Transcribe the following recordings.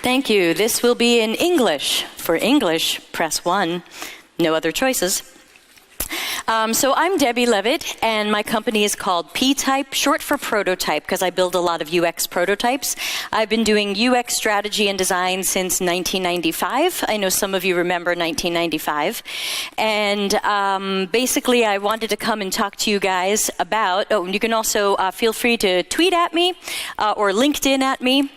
Thank you. This will be in English. For English, press 1. No other choices. So I'm Debbie Levitt, and my company is called P-Type, short for prototype, because I build a lot of UX prototypes. I've been doing UX strategy and design since 1995. I know some of you remember 1995. And basically, I wanted to come and talk to you guys about, you can also feel free to tweet at me or LinkedIn at me.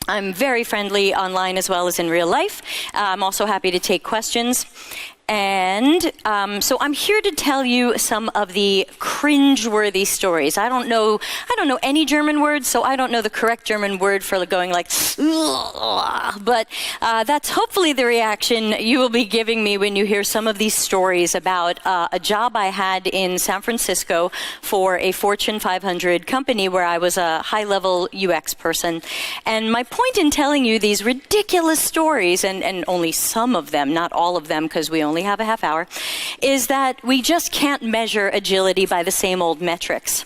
I'm very friendly online as well as in real life. I'm also happy to take questions. And so I'm here to tell you some of the cringe-worthy stories. I don't know any German words, so I don't know the correct German word for going like, but that's hopefully the reaction you will be giving me when you hear some of these stories about a job I had in San Francisco for a Fortune 500 company where I was a high-level UX person. And my point in telling you these ridiculous stories, and only some of them, not all of them, because we only have a half hour, is that we just can't measure agility by the same old metrics.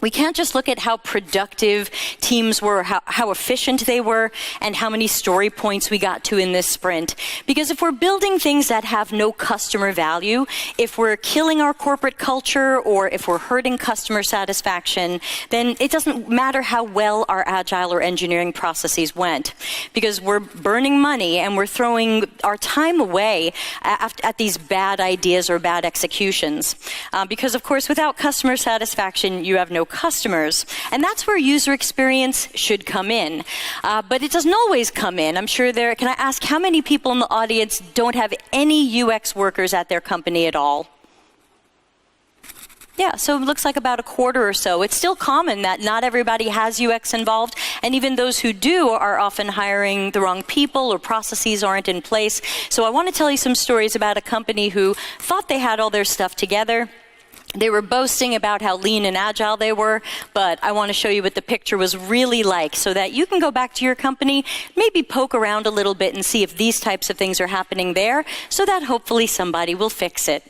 We can't just look at how productive teams were, how efficient they were, and how many story points we got to in this sprint. Because if we're building things that have no customer value, if we're killing our corporate culture, or if we're hurting customer satisfaction, then it doesn't matter how well our agile or engineering processes went. Because we're burning money and we're throwing our time away at these bad ideas or bad executions. Because, of course, without customer satisfaction, you have no customers. And that's where user experience should come in. But it doesn't always come in. I'm sure can I ask how many people in the audience don't have any UX workers at their company at all? Yeah, so it looks like about a quarter or so. It's still common that not everybody has UX involved, and even those who do are often hiring the wrong people or processes aren't in place. So I want to tell you some stories about a company who thought they had all their stuff together. They were boasting about how lean and agile they were, but I want to show you what the picture was really like so that you can go back to your company, maybe poke around a little bit and see if these types of things are happening there, so that hopefully somebody will fix it.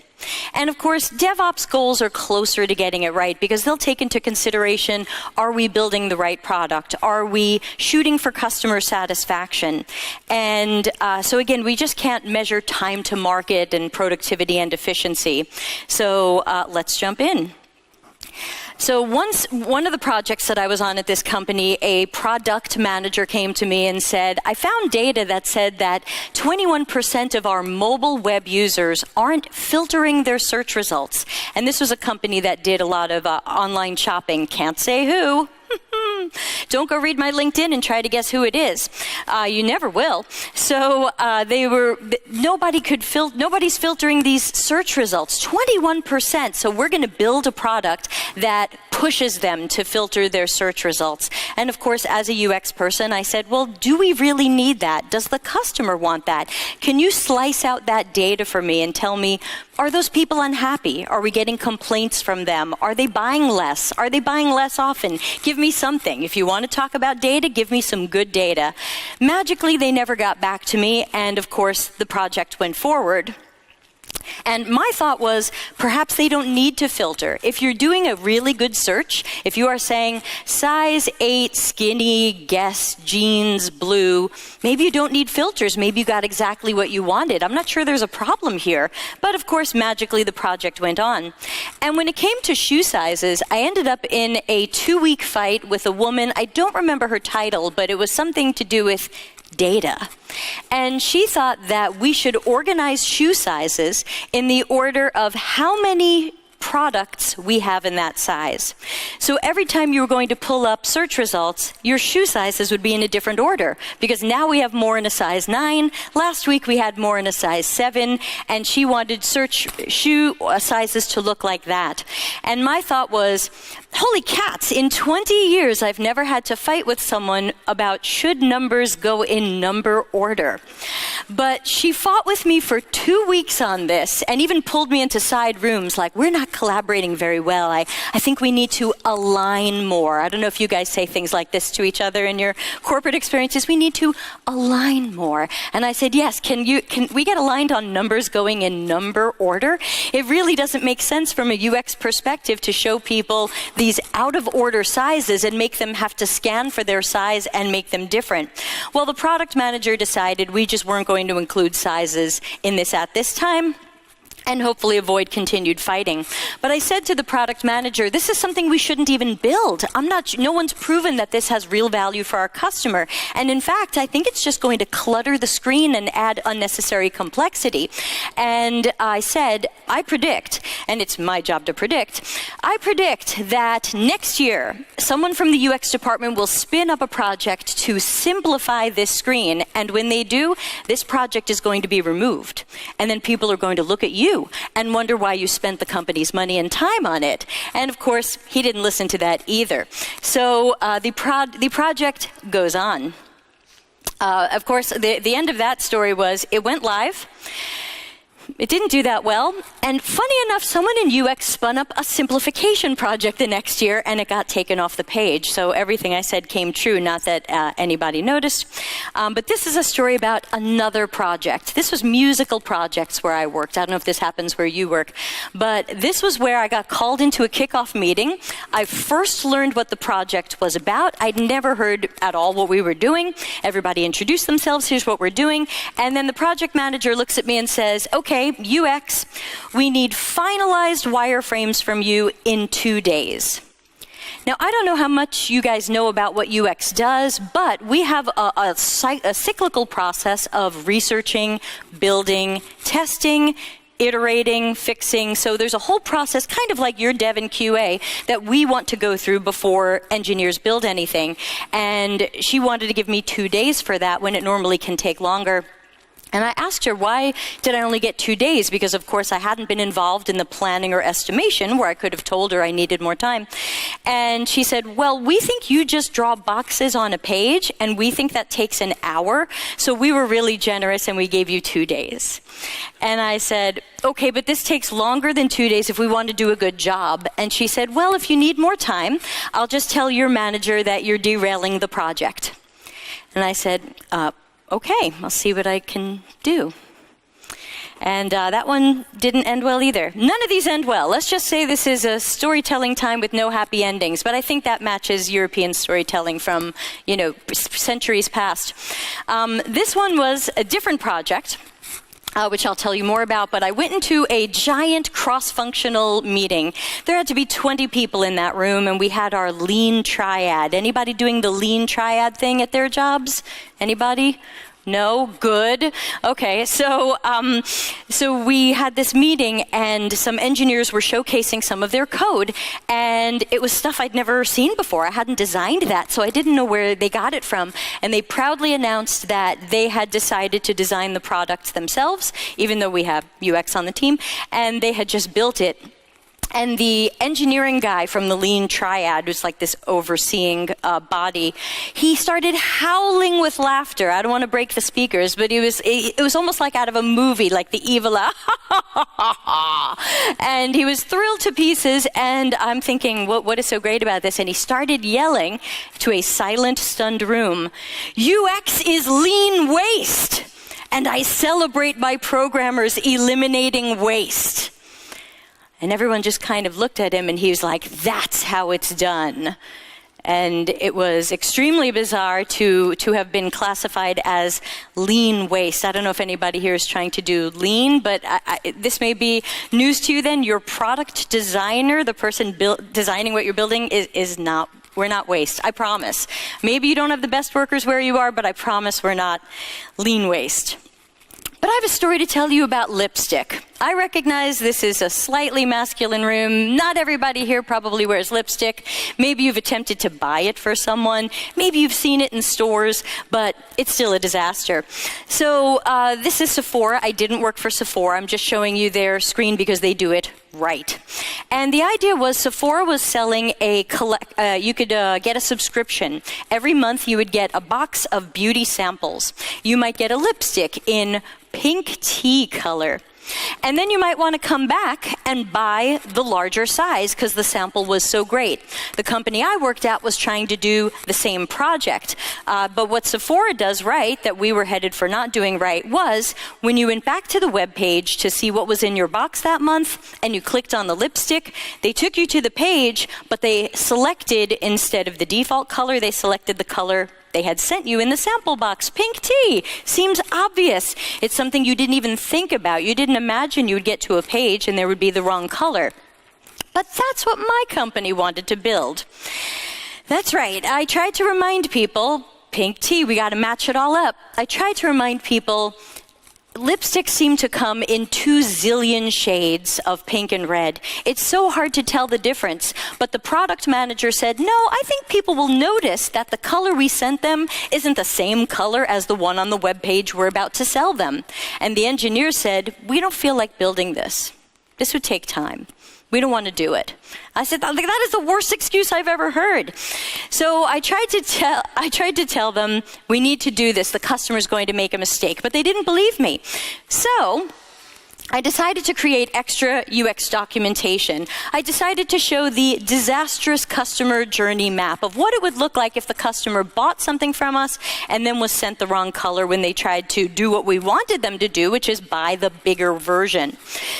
And of course, DevOps goals are closer to getting it right because they'll take into consideration, are we building the right product? Are we shooting for customer satisfaction? And so again, we just can't measure time to market and productivity and efficiency. So let's jump in. So one of the projects that I was on at this company, a product manager came to me and said, I found data that said that 21% of our mobile web users aren't filtering their search results. And this was a company that did a lot of online shopping. Can't say who. Don't go read my LinkedIn and try to guess who it is. You never will. So nobody's filtering these search results. 21%. So we're going to build a product that pushes them to filter their search results. And of course, as a UX person, I said, well, do we really need that? Does the customer want that? Can you slice out that data for me and tell me, are those people unhappy? Are we getting complaints from them? Are they buying less? Are they buying less often? Give me something. If you want to talk about data, give me some good data. Magically, they never got back to me, and of course, the project went forward. And my thought was, perhaps they don't need to filter. If you're doing a really good search, if you are saying size 8, skinny, guess, jeans, blue, maybe you don't need filters. Maybe you got exactly what you wanted. I'm not sure there's a problem here. But of course, magically, the project went on. And when it came to shoe sizes, I ended up in a 2-week fight with a woman. I don't remember her title, but it was something to do with data. And she thought that we should organize shoe sizes in the order of how many products we have in that size. So every time you were going to pull up search results, your shoe sizes would be in a different order, because now we have more in a size 9. Last week we had more in a size 7, and she wanted search shoe sizes to look like that. And my thought was, holy cats, in 20 years I've never had to fight with someone about should numbers go in number order. But she fought with me for 2 weeks on this and even pulled me into side rooms like, we're not collaborating very well. I think we need to align more. I don't know if you guys say things like this to each other in your corporate experiences. We need to align more. And I said, yes, can we get aligned on numbers going in number order? It really doesn't make sense from a UX perspective to show people the these out-of-order sizes and make them have to scan for their size and make them different. Well, the product manager decided we just weren't going to include sizes in this at this time, and hopefully avoid continued fighting. But I said to the product manager, this is something we shouldn't even build. No one's proven that this has real value for our customer. And in fact, I think it's just going to clutter the screen and add unnecessary complexity. And I said, I predict, and it's my job to predict, I predict that next year, someone from the UX department will spin up a project to simplify this screen. And when they do, this project is going to be removed. And then people are going to look at you and wonder why you spent the company's money and time on it. And of course, he didn't listen to that either. So the project goes on. Of course, the end of that story was it went live. It didn't do that well. And funny enough, someone in UX spun up a simplification project the next year, and it got taken off the page. So everything I said came true, not that anybody noticed. But this is a story about another project. This was musical projects where I worked. I don't know if this happens where you work. But this was where I got called into a kickoff meeting. I first learned what the project was about. I'd never heard at all what we were doing. Everybody introduced themselves. Here's what we're doing. And then the project manager looks at me and says, okay, UX, we need finalized wireframes from you in 2 days. Now, I don't know how much you guys know about what UX does, but we have a cyclical process of researching, building, testing, iterating, fixing. So there's a whole process, kind of like your dev and QA, that we want to go through before engineers build anything. And she wanted to give me 2 days for that when it normally can take longer. And I asked her, why did I only get 2 days? Because, of course, I hadn't been involved in the planning or estimation where I could have told her I needed more time. And she said, well, we think you just draw boxes on a page, and we think that takes an hour. So we were really generous, and we gave you 2 days. And I said, okay, but this takes longer than 2 days if we want to do a good job. And she said, well, if you need more time, I'll just tell your manager that you're derailing the project. And I said, okay, I'll see what I can do. And that one didn't end well either. None of these end well. Let's just say this is a storytelling time with no happy endings. But I think that matches European storytelling from, centuries past. This one was a different project, which I'll tell you more about, but I went into a giant cross-functional meeting. There had to be 20 people in that room, and we had our lean triad. Anybody doing the lean triad thing at their jobs? Anybody? No? Good. Okay, so we had this meeting, and some engineers were showcasing some of their code, and it was stuff I'd never seen before. I hadn't designed that, so I didn't know where they got it from. And they proudly announced that they had decided to design the product themselves, even though we have UX on the team, and they had just built it. And the engineering guy from the Lean Triad, who's like this overseeing body, he started howling with laughter. I don't want to break the speakers, but it was almost like out of a movie, like the evil, and he was thrilled to pieces. And I'm thinking, what is so great about this? And he started yelling to a silent, stunned room, UX is lean waste, and I celebrate my programmers eliminating waste. And everyone just kind of looked at him, and he was like, that's how it's done. And it was extremely bizarre to have been classified as lean waste. I don't know if anybody here is trying to do lean, but this may be news to you then. Your product designer, the person designing what you're building, is not, we're not waste, I promise. Maybe you don't have the best workers where you are, but I promise we're not lean waste. But I have a story to tell you about lipstick. I recognize this is a slightly masculine room. Not everybody here probably wears lipstick. Maybe you've attempted to buy it for someone. Maybe you've seen it in stores, but it's still a disaster. So this is Sephora. I didn't work for Sephora. I'm just showing you their screen because they do it right. And the idea was Sephora was selling you could get a subscription. Every month you would get a box of beauty samples. You might get a lipstick in pink tea color. And then you might want to come back and buy the larger size because the sample was so great. The company I worked at was trying to do the same project. But what Sephora does right, that we were headed for not doing right, was when you went back to the web page to see what was in your box that month and you clicked on the lipstick, they took you to the page, but they selected, instead of the default color, they selected the color they had sent you in the sample box. Pink tea seems obvious. It's something you didn't even think about. You didn't imagine you would get to a page and there would be the wrong color. But that's what my company wanted to build. That's right. I tried to remind people, pink tea, we got to match it all up. I tried to remind people, lipsticks seem to come in 2 zillion shades of pink and red. It's so hard to tell the difference. But the product manager said, no, I think people will notice that the color we sent them isn't the same color as the one on the web page we're about to sell them. And the engineer said, we don't feel like building this. This would take time. We don't want to do it. I said, that is the worst excuse I've ever heard. So I tried to tell them, we need to do this. The customer's going to make a mistake. But they didn't believe me. So I decided to create extra UX documentation. I decided to show the disastrous customer journey map of what it would look like if the customer bought something from us and then was sent the wrong color when they tried to do what we wanted them to do, which is buy the bigger version.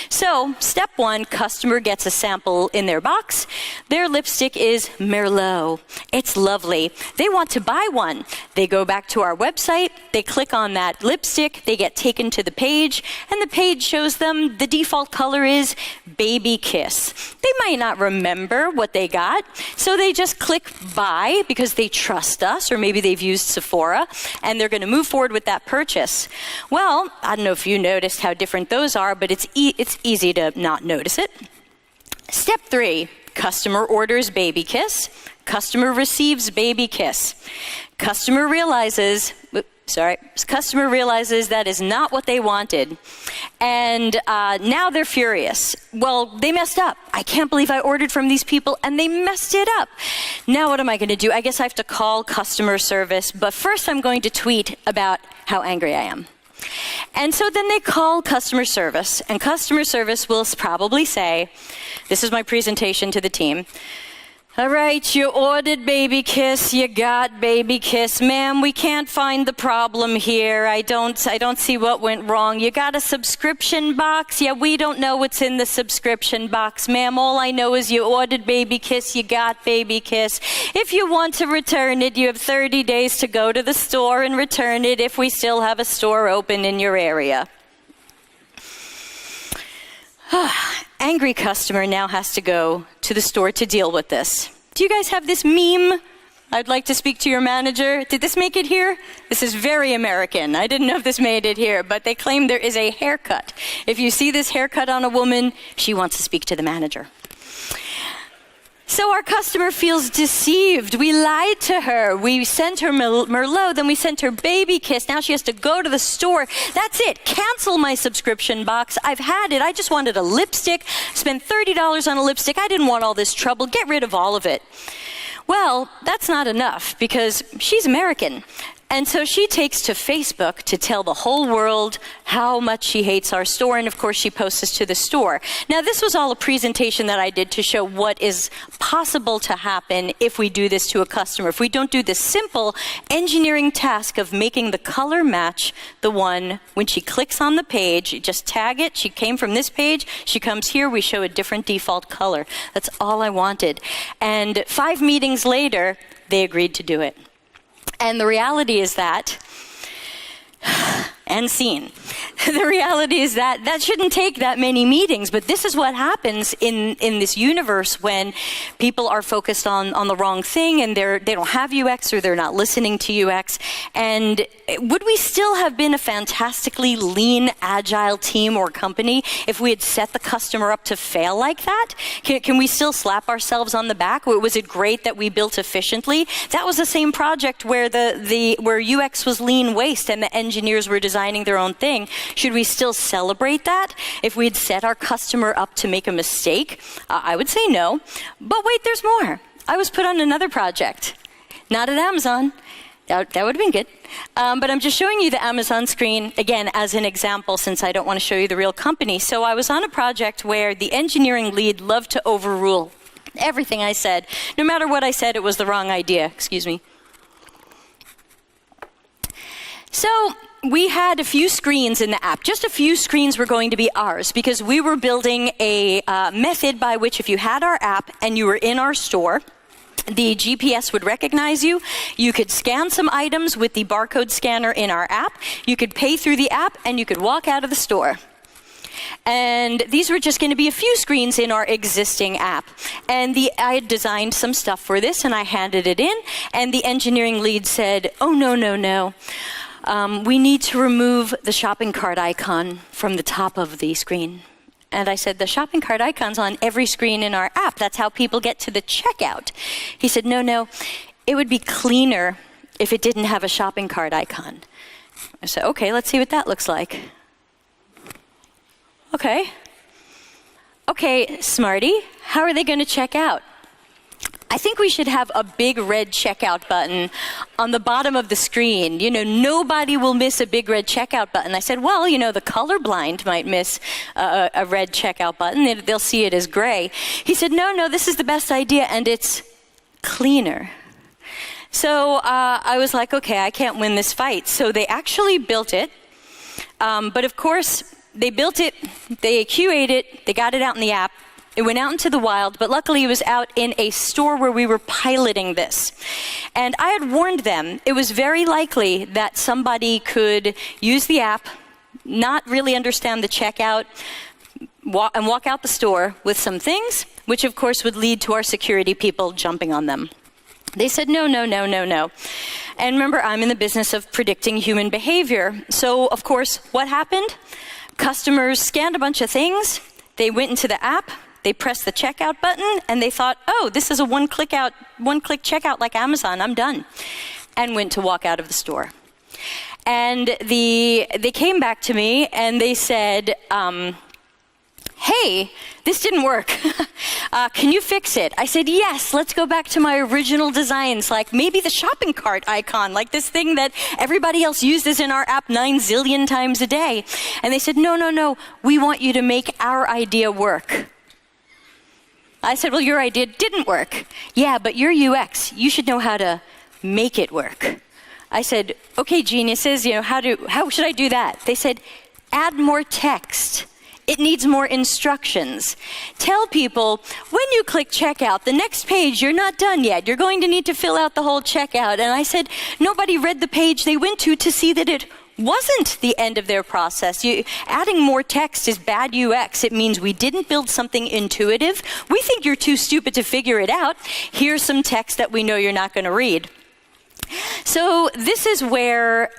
So, step 1, customer gets a sample in their box. Their lipstick is Merlot. It's lovely. They want to buy one. They go back to our website, they click on that lipstick, they get taken to the page, and the page shows them the default color is Baby Kiss. They might not remember what they got, so they just click buy because they trust us, or maybe they've used Sephora, and they're going to move forward with that purchase. Well, I don't know if you noticed how different those are, but it's easy to not notice it. Step 3, customer orders Baby Kiss. Customer receives Baby Kiss. Customer realizes that is not what they wanted. And now they're furious. Well, they messed up. I can't believe I ordered from these people and they messed it up. Now what am I going to do? I guess I have to call customer service. But first I'm going to tweet about how angry I am. And so then they call customer service. And customer service will probably say, this is my presentation to the team. All right, you ordered Baby Kiss, you got Baby Kiss. Ma'am, we can't find the problem here. I don't see what went wrong. You got a subscription box? Yeah, we don't know what's in the subscription box. Ma'am, all I know is you ordered Baby Kiss, you got Baby Kiss. If you want to return it, you have 30 days to go to the store and return it if we still have a store open in your area. Angry customer now has to go to the store to deal with this. Do you guys have this meme? I'd like to speak to your manager. Did this make it here? This is very American. I didn't know if this made it here, but they claim there is a haircut. If you see this haircut on a woman, she wants to speak to the manager. So our customer feels deceived. We lied to her. We sent her Merlot, then we sent her Baby Kiss. Now she has to go to the store. That's it. Cancel my subscription box. I've had it. I just wanted a lipstick. Spent $30 on a lipstick. I didn't want all this trouble. Get rid of all of it. Well, that's not enough because she's American. And so she takes to Facebook to tell the whole world how much she hates our store, and of course she posts this to the store. Now this was all a presentation that I did to show what is possible to happen if we do this to a customer. If we don't do this simple engineering task of making the color match the one when she clicks on the page, just tag it, she came from this page, she comes here, we show a different default color. That's all I wanted. And 5 meetings later, they agreed to do it. And the reality is that, and scene. The reality is that shouldn't take that many meetings, but this is what happens in this universe when people are focused on the wrong thing and they don't have UX or they're not listening to UX. And would we still have been a fantastically lean, agile team or company if we had set the customer up to fail like that? Can we still slap ourselves on the back? Was it great that we built efficiently? That was the same project where where UX was lean waste and the engineers were designing their own thing. Should we still celebrate that if we'd set our customer up to make a mistake? I would say no. But wait, there's more. I was put on another project. Not at Amazon. That would have been good. But I'm just showing you the Amazon screen, again, as an example, since I don't want to show you the real company. So I was on a project where the engineering lead loved to overrule everything I said. No matter what I said, it was the wrong idea. Excuse me. So we had a few screens in the app. Just a few screens were going to be ours because we were building a method by which if you had our app and you were in our store, the GPS would recognize you. You could scan some items with the barcode scanner in our app. You could pay through the app, and you could walk out of the store. And these were just going to be a few screens in our existing app. And I had designed some stuff for this, and I handed it in. And the engineering lead said, "Oh, no, no, no. We need to remove the shopping cart icon from the top of the screen." And I said, "The shopping cart icon's on every screen in our app. That's how people get to the checkout." He said, "No, no, it would be cleaner if it didn't have a shopping cart icon." I said, "Okay, let's see what that looks like." Okay, smarty, how are they going to check out? "I think we should have a big red checkout button on the bottom of the screen. You know, nobody will miss a big red checkout button." I said, "Well, you know, the colorblind might miss a red checkout button. They'll see it as gray." He said, "No, no, this is the best idea, and it's cleaner." So I was like, okay, I can't win this fight. So they actually built it. But of course, they built it, they QA'd it, they got it out in the app. It went out into the wild, but luckily it was out in a store where we were piloting this. And I had warned them it was very likely that somebody could use the app, not really understand the checkout, and walk out the store with some things, which of course would lead to our security people jumping on them. They said, "No, no, no, no, no." And remember, I'm in the business of predicting human behavior. So of course, what happened? Customers scanned a bunch of things. They went into the app. They pressed the checkout button, and they thought, "Oh, this is a one-click checkout like Amazon. I'm done," and went to walk out of the store. And they came back to me, and they said, "Hey, this didn't work. Can you fix it?" I said, "Yes, let's go back to my original designs, like maybe the shopping cart icon, like this thing that everybody else uses in our app 9 zillion times a day." And they said, "No, no, no, we want you to make our idea work." I said, "Well, your idea didn't work." "Yeah, but you're UX. You should know how to make it work." I said, "Okay, geniuses, you know, how should I do that?" They said, "Add more text. It needs more instructions. Tell people, when you click checkout, the next page, you're not done yet. You're going to need to fill out the whole checkout." And I said, nobody read the page they went to see that it wasn't the end of their process. Adding more text is bad UX. It means we didn't build something intuitive. We think you're too stupid to figure it out. Here's some text that we know you're not going to read. So this is where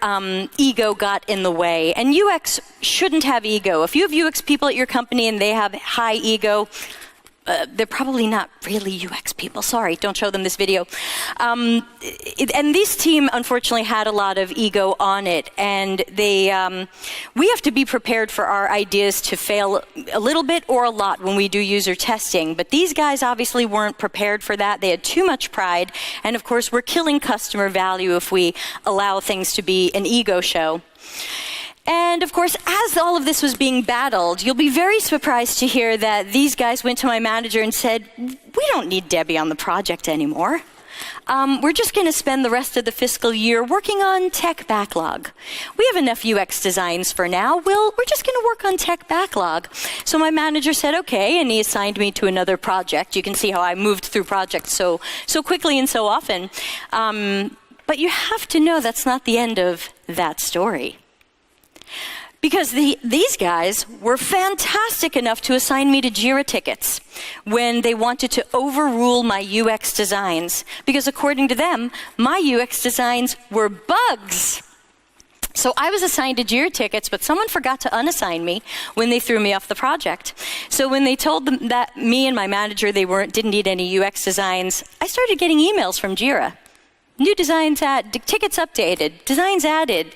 ego got in the way. And UX shouldn't have ego. If you have UX people at your company and they have high ego, they're probably not really UX people. Sorry, don't show them this video. And this team, unfortunately, had a lot of ego on it. And we have to be prepared for our ideas to fail a little bit or a lot when we do user testing. But these guys obviously weren't prepared for that. They had too much pride. And of course, we're killing customer value if we allow things to be an ego show. And of course, as all of this was being battled, you'll be very surprised to hear that these guys went to my manager and said, "We don't need Debbie on the project anymore. We're just going to spend the rest of the fiscal year working on tech backlog. We have enough UX designs for now. We're just going to work on tech backlog." So my manager said, "Okay," and he assigned me to another project. You can see how I moved through projects so quickly and so often. But you have to know that's not the end of that story. Because these guys were fantastic enough to assign me to Jira tickets when they wanted to overrule my UX designs. Because according to them, my UX designs were bugs. So I was assigned to Jira tickets, but someone forgot to unassign me when they threw me off the project. So when they told them that me and my manager, didn't need any UX designs, I started getting emails from Jira. New designs tickets updated, designs added,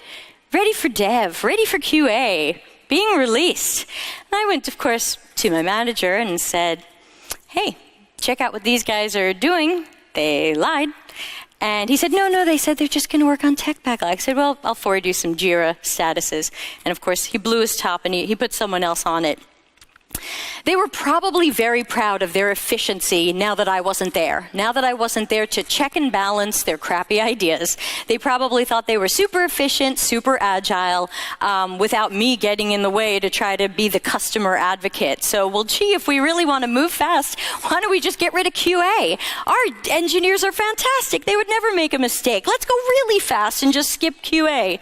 ready for dev, ready for QA, being released. And I went, of course, to my manager and said, "Hey, check out what these guys are doing. They lied." And he said, no, they said they're just going to work on tech backlog. I said, well, I'll forward you some Jira statuses. And of course, he blew his top and he put someone else on it. They were probably very proud of their efficiency now that I wasn't there. Now that I wasn't there to check and balance their crappy ideas. They probably thought they were super efficient, super agile, without me getting in the way to try to be the customer advocate. So, well, gee, if we really want to move fast, why don't we just get rid of QA? Our engineers are fantastic. They would never make a mistake. Let's go really fast and just skip QA.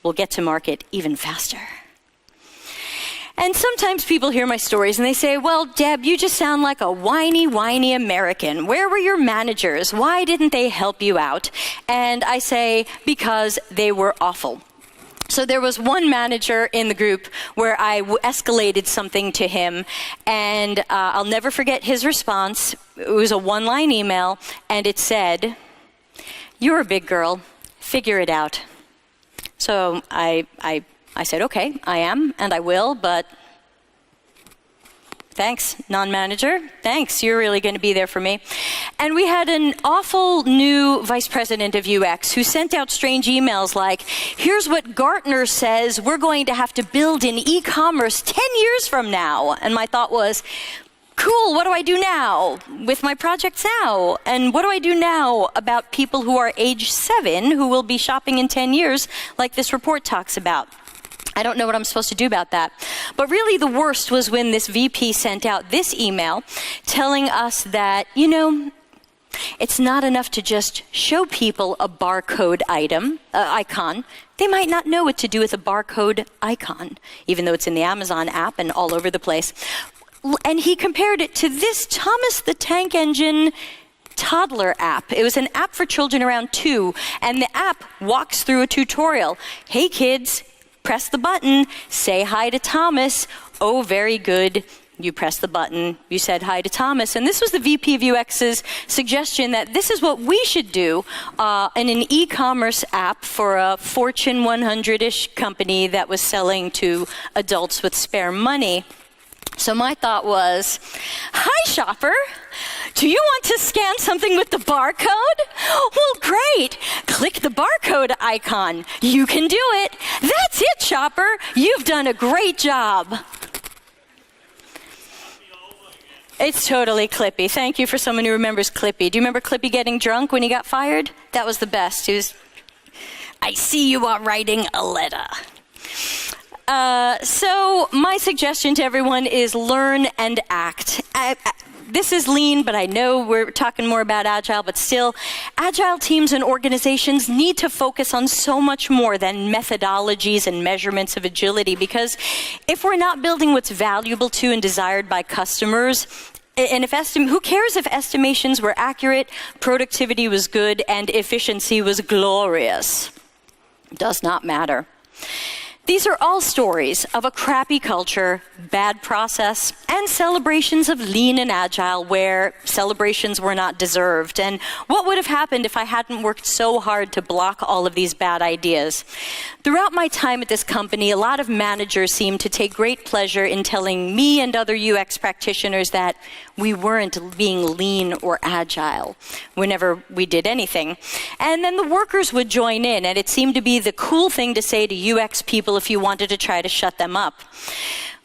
We'll get to market even faster. And sometimes people hear my stories and they say, well, Deb, you just sound like a whiny American. Where were your managers? Why didn't they help you out? And I say, because they were awful. So there was one manager in the group where I escalated something to him, and I'll never forget his response. It was a one-line email, and it said, "You're a big girl. Figure it out." So I said, okay, I am, and I will, but thanks, non-manager. Thanks, you're really going to be there for me. And we had an awful new vice president of UX who sent out strange emails like, here's what Gartner says we're going to have to build in e-commerce 10 years from now. And my thought was, cool, what do I do now with my projects now? And what do I do now about people who are age 7 who will be shopping in 10 years like this report talks about? I don't know what I'm supposed to do about that. But really the worst was when this VP sent out this email telling us that, it's not enough to just show people a barcode icon. They might not know what to do with a barcode icon, even though it's in the Amazon app and all over the place. And he compared it to this Thomas the Tank Engine toddler app. It was an app for children around 2, and the app walks through a tutorial. Hey kids, press the button, say hi to Thomas. Oh, very good. You press the button, you said hi to Thomas. And this was the VP of UX's suggestion that this is what we should do in an e-commerce app for a Fortune 100-ish company that was selling to adults with spare money. So my thought was, hi, shopper. Do you want to scan something with the barcode? Well, great. Click the barcode icon. You can do it. That's it, shopper. You've done a great job. It's totally Clippy. Thank you for someone who remembers Clippy. Do you remember Clippy getting drunk when he got fired? That was the best. He was, I see you are writing a letter. So my suggestion to everyone is learn and act. This is lean, but I know we're talking more about agile, but still, agile teams and organizations need to focus on so much more than methodologies and measurements of agility, because if we're not building what's valuable to and desired by customers, and who cares if estimations were accurate, productivity was good, and efficiency was glorious? Does not matter. These are all stories of a crappy culture, bad process, and celebrations of lean and agile where celebrations were not deserved. And what would have happened if I hadn't worked so hard to block all of these bad ideas? Throughout my time at this company, a lot of managers seemed to take great pleasure in telling me and other UX practitioners that we weren't being lean or agile whenever we did anything. And then the workers would join in, and it seemed to be the cool thing to say to UX people if you wanted to try to shut them up.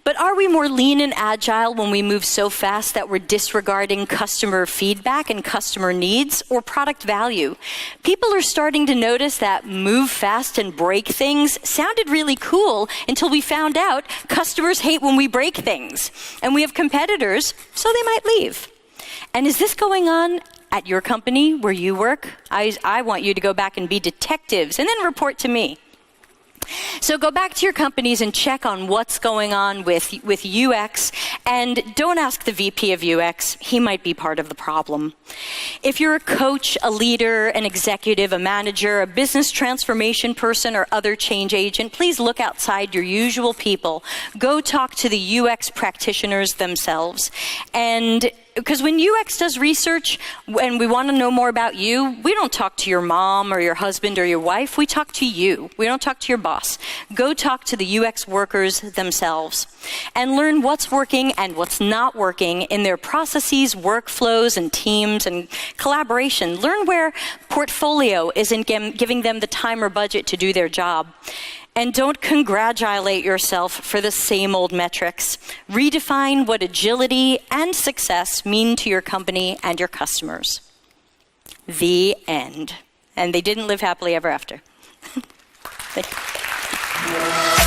But are we more lean and agile when we move so fast that we're disregarding customer feedback and customer needs or product value? People are starting to notice that move fast and break things sounded really cool until we found out customers hate when we break things. And we have competitors, so they might leave. And is this going on at your company where you work? I want you to go back and be detectives and then report to me. So go back to your companies and check on what's going on with UX, and don't ask the VP of UX. He might be part of the problem. If you're a coach, a leader, an executive, a manager, a business transformation person, or other change agent, please look outside your usual people. Go talk to the UX practitioners themselves. And Because when UX does research and we want to know more about you, we don't talk to your mom or your husband or your wife. We talk to you. We don't talk to your boss. Go talk to the UX workers themselves and learn what's working and what's not working in their processes, workflows, and teams and collaboration. Learn where portfolio isn't giving them the time or budget to do their job. And don't congratulate yourself for the same old metrics. Redefine what agility and success mean to your company and your customers. The end. And they didn't live happily ever after. Thank you.